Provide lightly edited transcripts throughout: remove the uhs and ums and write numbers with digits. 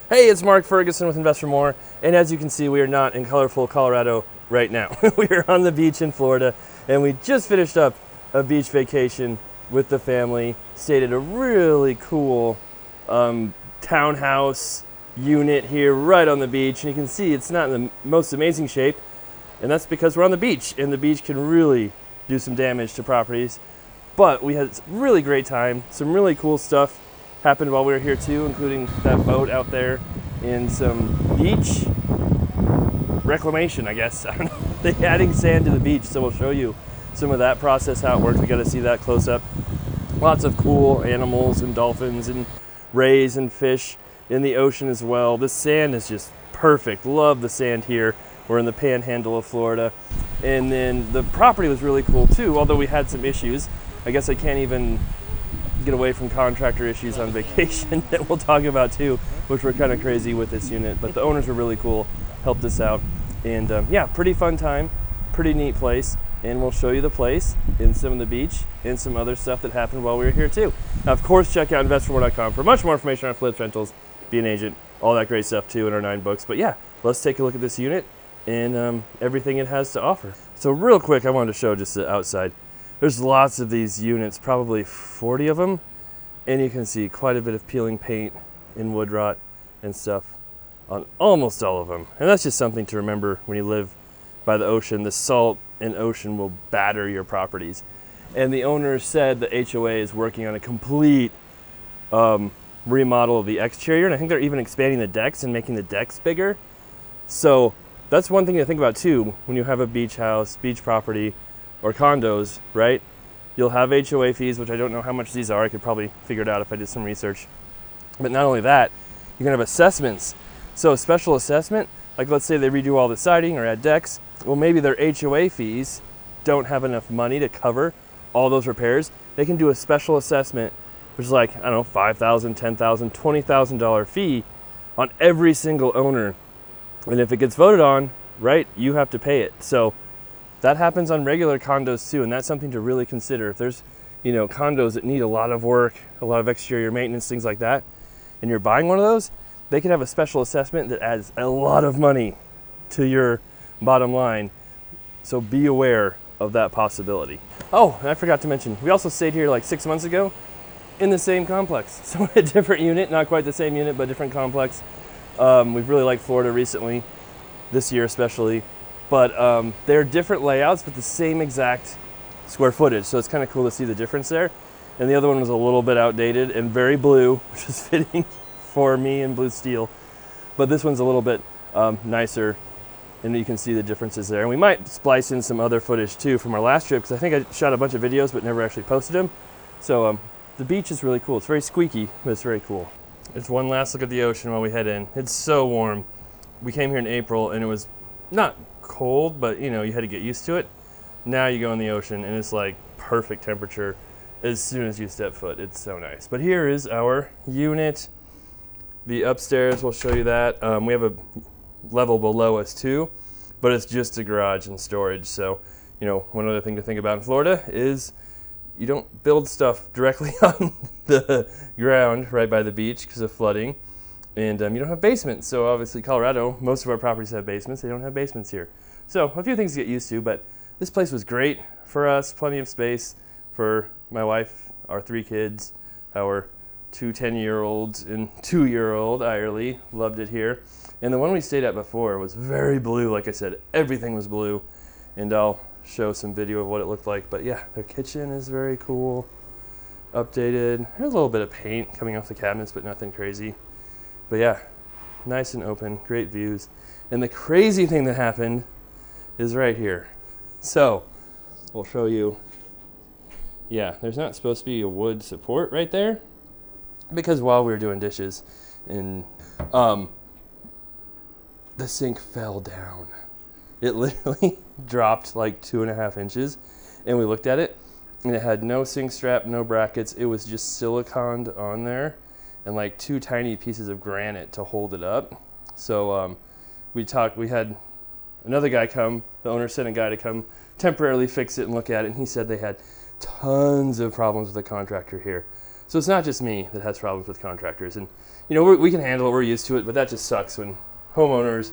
Hey, it's Mark Ferguson with Invest for More, and as you can see, we are not in colorful Colorado right now. We are on the beach in Florida, and we just finished up a beach vacation with the family. Stayed at a really cool townhouse unit here right on the beach, and you can see it's not in the most amazing shape, and that's because we're on the beach, and the beach can really do some damage to properties. But we had a really great time, some really cool stuff happened while we were here too, including that boat out there and some beach reclamation, I guess. I don't know. They're adding sand to the beach, so we'll show you some of that process, how it works. We got to see that close up. Lots of cool animals and dolphins and rays and fish in the ocean as well. The sand is just perfect. Love the sand here. We're in the panhandle of Florida. And then the property was really cool too, although we had some issues. I guess I can't even get away from contractor issues on vacation that we'll talk about too, which were kind of crazy with this unit. But the owners were really cool, helped us out. And yeah, pretty fun time, pretty neat place. And we'll show you the place and some of the beach and some other stuff that happened while we were here too. Now, of course, check out investformore.com for much more information on flips, rentals, be an agent, all that great stuff too in our 9 books. But yeah, let's take a look at this unit and everything it has to offer. So real quick, I wanted to show just the outside. There's lots of these units, probably 40 of them, and you can see quite a bit of peeling paint and wood rot and stuff on almost all of them. And that's just something to remember when you live by the ocean. The salt and ocean will batter your properties. And the owner said the HOA is working on a complete remodel of the exterior, and I think they're even expanding the decks and making the decks bigger. So that's one thing to think about too when you have a beach house, beach property, or condos, right? You'll have HOA fees, which I don't know how much these are. I could probably figure it out if I did some research. But not only that, you're gonna have assessments. So a special assessment, like let's say they redo all the siding or add decks, well maybe their HOA fees don't have enough money to cover all those repairs. They can do a special assessment, which is like, I don't know, $5,000, $10,000, $20,000 fee on every single owner. And if it gets voted on, right, you have to pay it. So that happens on regular condos too, and that's something to really consider. If there's, condos that need a lot of work, a lot of exterior maintenance, things like that, and you're buying one of those, they can have a special assessment that adds a lot of money to your bottom line. So be aware of that possibility. Oh, and I forgot to mention, we also stayed here like 6 months ago in the same complex. So a different unit, not quite the same unit, but different complex. We've really liked Florida recently, this year especially. But they're different layouts, but the same exact square footage. So it's kind of cool to see the difference there. And the other one was a little bit outdated and very blue, which is fitting for me in blue steel. But this one's a little bit nicer, and you can see the differences there. And we might splice in some other footage too from our last trip, because I think I shot a bunch of videos but never actually posted them. So the beach is really cool. It's very squeaky, but it's very cool. It's one last look at the ocean while we head in. It's so warm. We came here in April and it was not cold, but you had to get used to it. Now you go in the ocean and it's like perfect temperature as soon as you step foot. It's so nice. But here is our unit. The upstairs, we'll show you that. We have a level below us too, but it's just a garage and storage. So, one other thing to think about in Florida is you don't build stuff directly on the ground right by the beach because of flooding. And you don't have basements. So obviously Colorado, most of our properties have basements. They don't have basements here. So a few things to get used to, but this place was great for us. Plenty of space for my wife, our 3 kids, our 2 10-year-olds and 2-year-old. Irely loved it here. And the one we stayed at before was very blue. Like I said, everything was blue. And I'll show some video of what it looked like. But yeah, their kitchen is very cool. Updated. There's a little bit of paint coming off the cabinets, but nothing crazy. But yeah, nice and open, great views. And the crazy thing that happened is right here. So we'll show you. Yeah, there's not supposed to be a wood support right there, because while we were doing dishes, and the sink fell down. It literally dropped like 2.5 inches, and we looked at it, and it had no sink strap, no brackets. It was just siliconed on there, and like 2 tiny pieces of granite to hold it up. So we had another guy come, the owner sent a guy to come temporarily fix it and look at it, and he said they had tons of problems with the contractor here. So it's not just me that has problems with contractors. And, you know, we can handle it, we're used to it, but that just sucks when homeowners,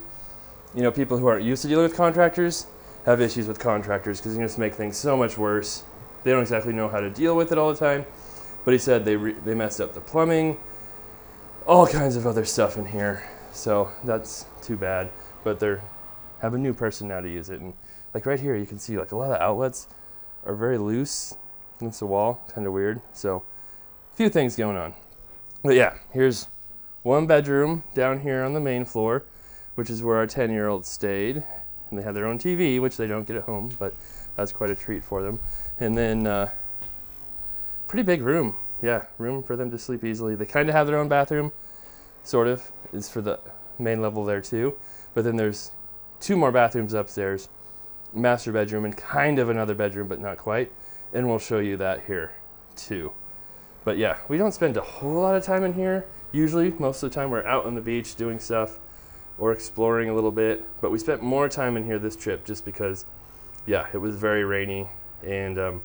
you know, people who aren't used to dealing with contractors have issues with contractors because you just make things so much worse. They don't exactly know how to deal with it all the time. But he said they messed up the plumbing, all kinds of other stuff in here. So that's too bad. But they have a new person now to use it. And like right here, you can see like a lot of outlets are very loose against the wall, kind of weird. So a few things going on. But yeah, here's one bedroom down here on the main floor, which is where our 10-year-old stayed. And they have their own TV, which they don't get at home, but that's quite a treat for them. And then pretty big room. Yeah, room for them to sleep easily. They kind of have their own bathroom, sort of. It's for the main level there too. But then there's 2 more bathrooms upstairs, master bedroom, and kind of another bedroom, but not quite. And we'll show you that here too. But yeah, we don't spend a whole lot of time in here. Usually, most of the time we're out on the beach doing stuff or exploring a little bit. But we spent more time in here this trip just because, yeah, it was very rainy. And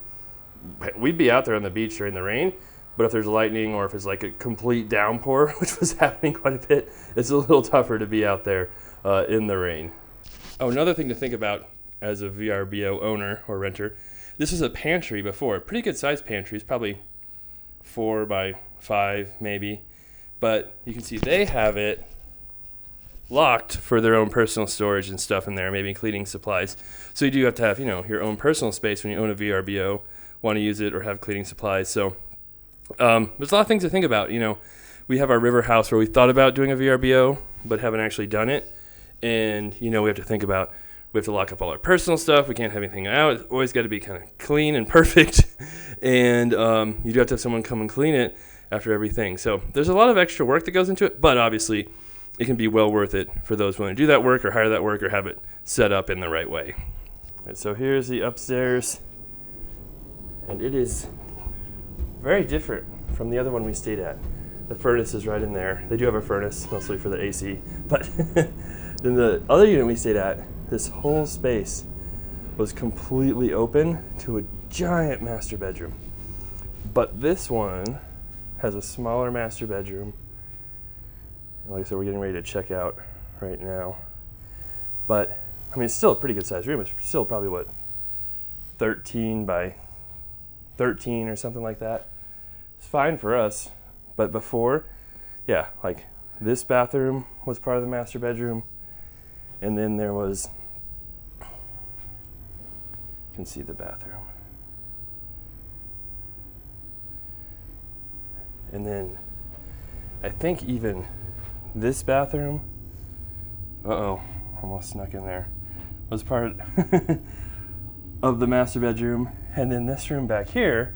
we'd be out there on the beach during the rain. But if there's lightning or if it's like a complete downpour, which was happening quite a bit, it's a little tougher to be out there in the rain. Oh, another thing to think about as a VRBO owner or renter, this was a pantry before, pretty good sized pantry. It's probably 4 by 5 maybe. But you can see they have it locked for their own personal storage and stuff in there, maybe cleaning supplies. So you do have to have, you know, your own personal space when you own a VRBO, want to use it or have cleaning supplies. So there's a lot of things to think about. You know, we have our river house where we thought about doing a VRBO, but haven't actually done it. And, you know, we have to think about, we have to lock up all our personal stuff. We can't have anything out. It's always got to be kind of clean and perfect. And you do have to have someone come and clean it after everything. So there's a lot of extra work that goes into it, but obviously it can be well worth it for those willing to do that work or hire that work or have it set up in the right way. Right, so here's the upstairs. And it is very different from the other one we stayed at. The furnace is right in there. They do have a furnace, mostly for the AC. But then the other unit we stayed at, this whole space was completely open to a giant master bedroom. But this one has a smaller master bedroom. And like I said, we're getting ready to check out right now. But, I mean, it's still a pretty good sized room. It's still probably, what, 13 by 13 or something like that. It's fine for us. But before, yeah, like this bathroom was part of the master bedroom. And then there was, you can see the bathroom. And then I think even this bathroom, almost snuck in there, was part of the master bedroom. And then this room back here,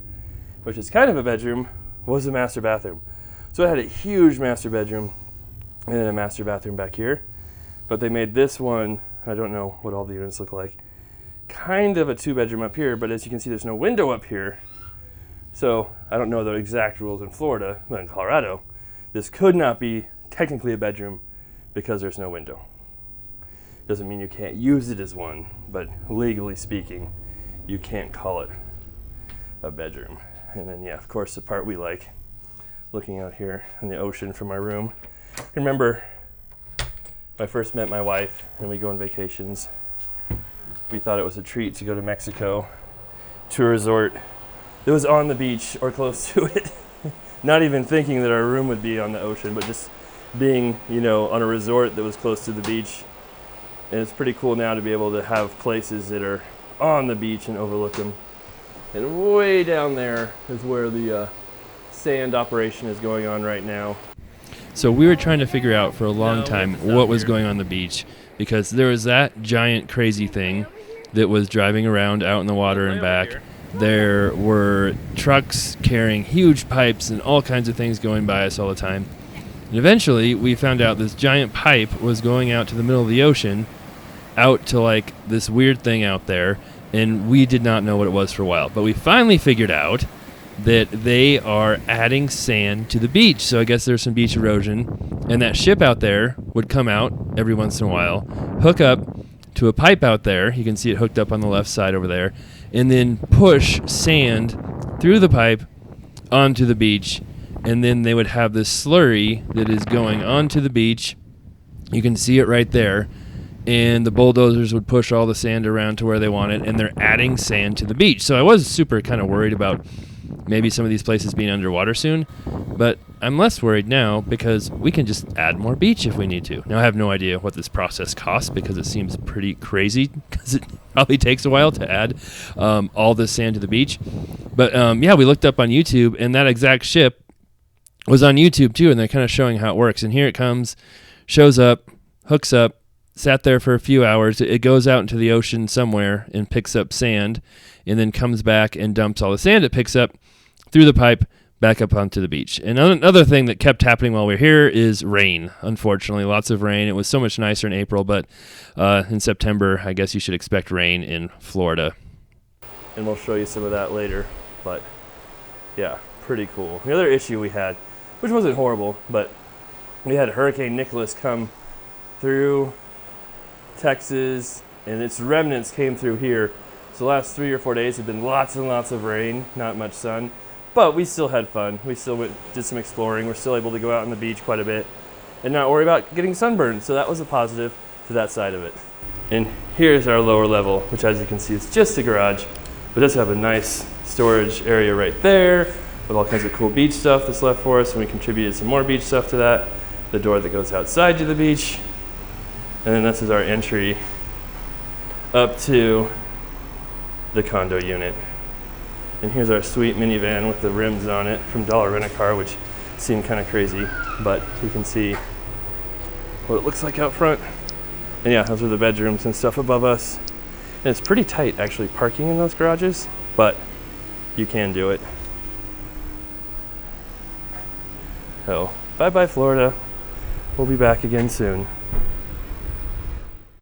which is kind of a bedroom, was a master bathroom. So it had a huge master bedroom and then a master bathroom back here. But they made this one, I don't know what all the units look like, kind of a 2-bedroom up here, but as you can see, there's no window up here. So I don't know the exact rules in Florida, but in Colorado, this could not be technically a bedroom because there's no window. Doesn't mean you can't use it as one, but legally speaking, you can't call it a bedroom. And then, yeah, of course, the part we like, looking out here in the ocean from our room. Remember, when I first met my wife and we go on vacations, we thought it was a treat to go to Mexico to a resort that was on the beach or close to it. Not even thinking that our room would be on the ocean, but just being, you know, on a resort that was close to the beach. And it's pretty cool now to be able to have places that are on the beach and overlook them. And way down there is where the sand operation is going on right now. So we were trying to figure out for a long time what was going on the beach, because there was that giant crazy thing that was driving around out in the water and back. There were trucks carrying huge pipes and all kinds of things going by us all the time. And eventually we found out this giant pipe was going out to the middle of the ocean, out to like this weird thing out there, and we did not know what it was for a while. But we finally figured out that they are adding sand to the beach. So I guess there's some beach erosion, and that ship out there would come out every once in a while, hook up to a pipe out there, you can see it hooked up on the left side over there, and then push sand through the pipe onto the beach, and then they would have this slurry that is going onto the beach. You can see it right there. And the bulldozers would push all the sand around to where they want it, and they're adding sand to the beach. So I was super kind of worried about maybe some of these places being underwater soon, but I'm less worried now because we can just add more beach if we need to. Now, I have no idea what this process costs because it seems pretty crazy because it probably takes a while to add all this sand to the beach. But yeah, we looked up on YouTube, and that exact ship was on YouTube too, and they're kind of showing how it works. And here it comes, shows up, hooks up, sat there for a few hours. It goes out into the ocean somewhere and picks up sand, and then comes back and dumps all the sand it picks up through the pipe back up onto the beach. And another thing that kept happening while we were here is rain. Unfortunately, lots of rain. It was so much nicer in April, but in September, I guess you should expect rain in Florida. And we'll show you some of that later. But yeah, pretty cool. The other issue we had, which wasn't horrible, but we had Hurricane Nicholas come through Texas, and its remnants came through here. So the last 3 or 4 days have been lots and lots of rain, not much sun, but we still had fun. We still did some exploring. We're still able to go out on the beach quite a bit and not worry about getting sunburned. So that was a positive to that side of it. And here's our lower level, which as you can see is just a garage, but it does have a nice storage area right there with all kinds of cool beach stuff that's left for us, and we contributed some more beach stuff to that. The door that goes outside to the beach. And then this is our entry up to the condo unit. And here's our sweet minivan with the rims on it from Dollar Rent-A-Car, which seemed kind of crazy, but you can see what it looks like out front. And yeah, those are the bedrooms and stuff above us. And it's pretty tight actually parking in those garages, but you can do it. So, bye-bye Florida. We'll be back again soon.